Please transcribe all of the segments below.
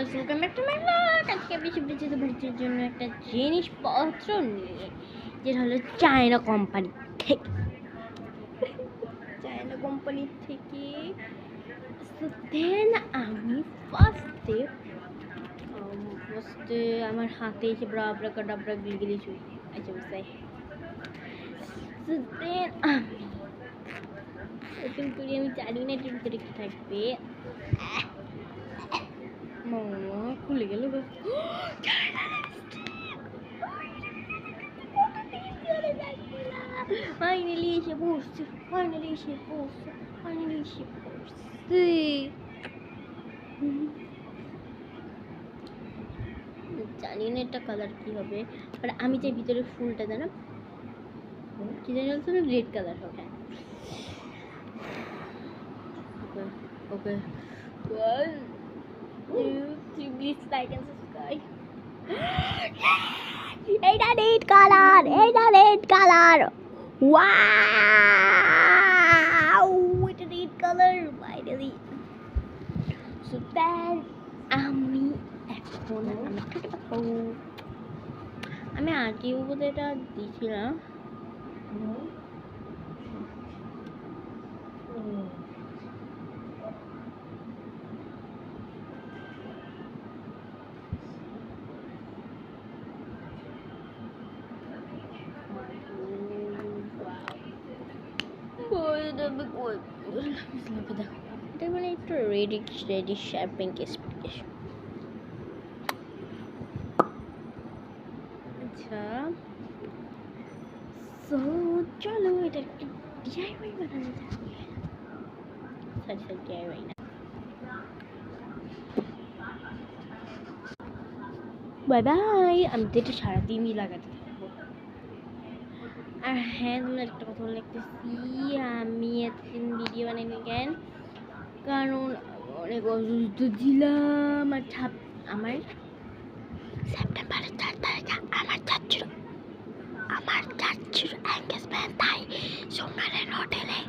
Guys welcome back to my blog. আজকে বেশি বেঁচে ভর্তির জন্য একটা জিনিসপত্র নিয়ে, যেটা হলো চায়না কোম্পানি থেকে। দেন আমি ফার্স্টে আমার হাতে এসে ব্রাবরা কাডাবরা গিলগিলি চুই আচ্ছা বুঝাই। দেন আমি ওপেন করি, আমি জানি না এটার ভিতরে কি থাকবে। মামা খুলে গেল। ফাইনালি এসে পড়ছে। জানি না এটা কালার কি হবে, বাট আমি চাই ভিতরে ফুলটা জানো কি জানি বলছো, রেড কালার হবে। Okay 1 2 3 please like and subscribe. এটা রেড কালার ওয়াও, এটা red colour finally. So then আমি এখন আমি আগেও বোধহয় এটা দিয়েছিলাম। এটা মানে একটু রেডিশ আর পিঙ্কিশ। আচ্ছা সো চলো এটা একটু ডিআইওয়াই বানানো যাক। সরি ডিআইওয়াই না, বাই বাই। আমি তো এটা সারাদিনই লাগাতে থাকবো। আর হ্যাঁ, তোমরা একটা কথা লিখতেছি, আমি এতদিন ভিডিও বানাইনি কেন, কারণ অনেক অসুস্থ ছিলাম। আর আমার সেপ্টেম্বরের 4 তারিখে আমার চাচ্ছির এঙ্গেজমেন্ট, তাই সোনারের হোটেলে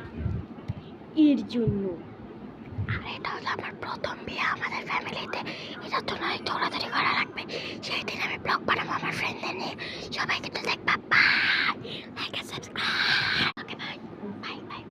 এর জন্য। আর এটা হলো আমার প্রথম বিয়ে আমাদের ফ্যামিলিতে, এটা তো অনেক দৌড়াদৌড়ি করা লাগবে। সেই দিন আমি ব্লগ বানাবো আমার ফ্রেন্ডদের নিয়ে, সবাইকে